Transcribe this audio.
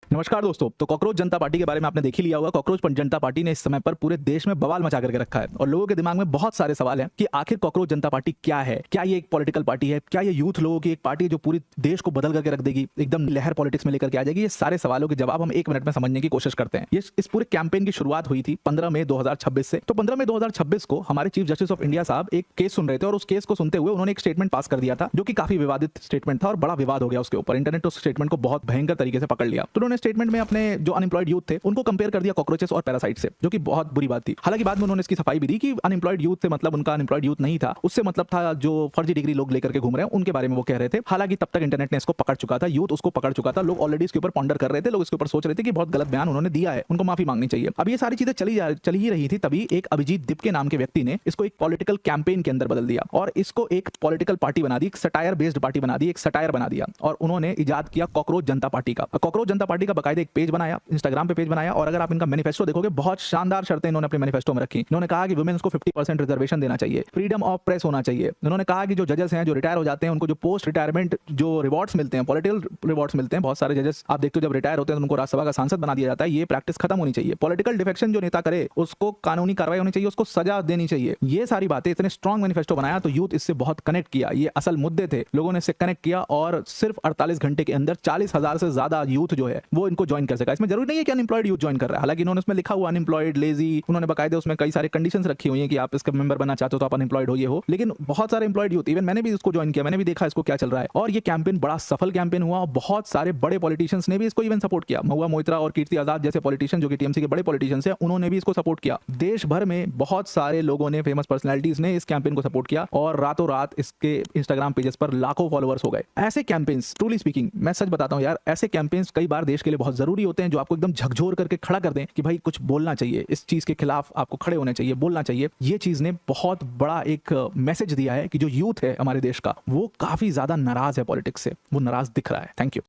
नमस्कार दोस्तों। तो कॉकरोच जनता पार्टी के बारे में आपने देख ही लिया होगा। कॉकरोच जनता पार्टी ने इस समय पर पूरे देश में बवाल मचा करके रखा है और लोगों के दिमाग में बहुत सारे सवाल हैं कि आखिर कॉकरोच जनता पार्टी क्या है। क्या ये एक पॉलिटिकल पार्टी है? क्या ये यूथ लोगों की एक पार्टी है जो पूरी देश को बदल करके रख देगी, एकदम लहर पॉलिटिक्स में लेकर के आ जाएगी? ये सारे सवालों के जवाब हम 1 मिनट में समझने की कोशिश करते हैं। ये इस पूरे कैंपेन की शुरुआत हुई थी 15 मई 2026 से। तो 15 मई 2026 को हमारे चीफ जस्टिस ऑफ इंडिया साहब एक केस सुन रहे थे और उस केस को सुनते हुए उन्होंने एक स्टेटमेंट पास कर दिया था जो कि काफी विवादित स्टेटमेंट था और बड़ा विवाद हो गया उसके ऊपर। इंटरनेट उस स्टेटमेंट को बहुत भयंकर तरीके से पकड़ लिया। तो उन्होंने स्टेटमेंट में अपने जो अनएम्प्लॉयड यूथ थे उनको कंपेयर कर दिया कॉकरोचेस और पैरासाइट से, जो कि बहुत बुरी बात थी। हालांकि बाद में उन्होंने इसकी सफाई भी दी कि अनएम्प्लॉयड यूथ से मतलब उनका अनएम्प्लॉयड यूथ नहीं था, उससे मतलब था जो फर्जी डिग्री लोग लेकर के घूम रहे हैं उनके बारे में वो कह रहे थे। हालांकि तब तक इंटरनेट ने इसको पकड़ चुका था, यूथ उसको पकड़ चुका था, लोग ऑलरेडी इसके ऊपर पॉन्डर कर रहे थे, लोग इसके ऊपर सोच रहे थे कि बहुत गलत बयान उन्होंने दिया है, उनको माफी मांगनी चाहिए। अब ये सारी चीजें चली ही रही थी, तभी एक अभिजीत दिप के नाम के व्यक्ति ने इसको एक पॉलिटिकल कैंपेन के अंदर बदल दिया और इसको एक पॉलिटिकल पार्टी बना दी, एक सटायर बेस्ड पार्टी बना दी, एक सटायर बना दिया और उन्होंने इजाद किया कॉकरोच जनता पार्टी का। कॉकरोच जनता पार्टी का बाकायदा एक पेज बनाया, इंस्टाग्राम पे पेज बनाया और अगर आप इनका मैनिफेस्टो देखोगे बहुत शानदार शर्तें इन्होंने अपने मैनिफेस्टो में रखी। इन्होंने कहा कि वुमेन्स को 50% रिजर्वेशन देना चाहिए, फ्रीडम ऑफ प्रेस होना चाहिए। उन्होंने कहा कि जो जजेस हैं जो रिटायर हो जाते हैं उनको जो पोस्ट रिटायरमेंट जो रिवॉर्ड्स मिलते हैं, पॉलिटिकल रिवॉर्ड्स मिलते हैं, बहुत सारे जजेस आप देखते हो जब रिटायर होते हैं तो उनको राज्यसभा का सांसद बना दिया जाता है, ये प्रैक्टिस खत्म होनी चाहिए। पॉलिटिकल डिफेक्शन जो नेता करे उसको कानूनी कार्रवाई होनी चाहिए, उसको सजा देनी चाहिए। ये सारी बातें इतने स्ट्रॉन्ग मैनिफेस्टो बनाया तो यूथ इससे बहुत कनेक्ट किया। ये असल मुद्दे थे, लोगों ने इससे कनेक्ट किया और सिर्फ 48 घंटे के अंदर 40,000 से ज्यादा यूथ जो है वो इनको ज्वाइन कर सका। इसमें जरूरी नहीं है कि अनएम्प्लॉयड यूथ ज्वाइन कर रहा है, हालांकि इन्होंने उसमें लिखा हुआ अनएम्प्लॉयड, लेजी, उन्होंने बकायदा उसमें कई सारे कंडीशंस रखी हुई हैं कि आप इसका मेंबर बनना चाहते हो तो आप अनएम्प्लॉयड हो, ये हो। लेकिन बहुत सारे एम्प्लॉयड यूथ, इवन मैंने भी इसको ज्वाइन किया, मैंने भी देखा इसको क्या चल रहा है और ये कैंपेन बड़ा सफल कैंपेन हुआ और बहुत सारे बड़े पॉलिटिशियंस ने भी इसको इवन सपोर्ट किया। महुआ मोइत्रा और कीर्ति आजाद जैसे पॉलिटिशियन जो कि टीएमसी के बड़े पॉलिटिशियंस हैं, उन्होंने भी इसको सपोर्ट किया। देश भर में बहुत सारे लोगों ने, फेमस पर्सनैलिटीज ने इस कैंपेन को सपोर्ट किया और रातों रात इसके इंस्टाग्राम पेजेस पर लाखों फॉलोअर्स हो गए। ऐसे कैंपेन्स, ट्रूली स्पीकिंग मैं सच बताता हूं यार, ऐसे कैंपेन्स कई बार देश के लिए बहुत जरूरी होते हैं जो आपको एकदम झकझोर करके खड़ा कर दें कि भाई कुछ बोलना चाहिए, इस चीज के खिलाफ आपको खड़े होना चाहिए, बोलना चाहिए। ये चीज ने बहुत बड़ा एक मैसेज दिया है कि जो यूथ है हमारे देश का वो काफी ज्यादा नाराज है पॉलिटिक्स से, वो नाराज दिख रहा है। Thank you.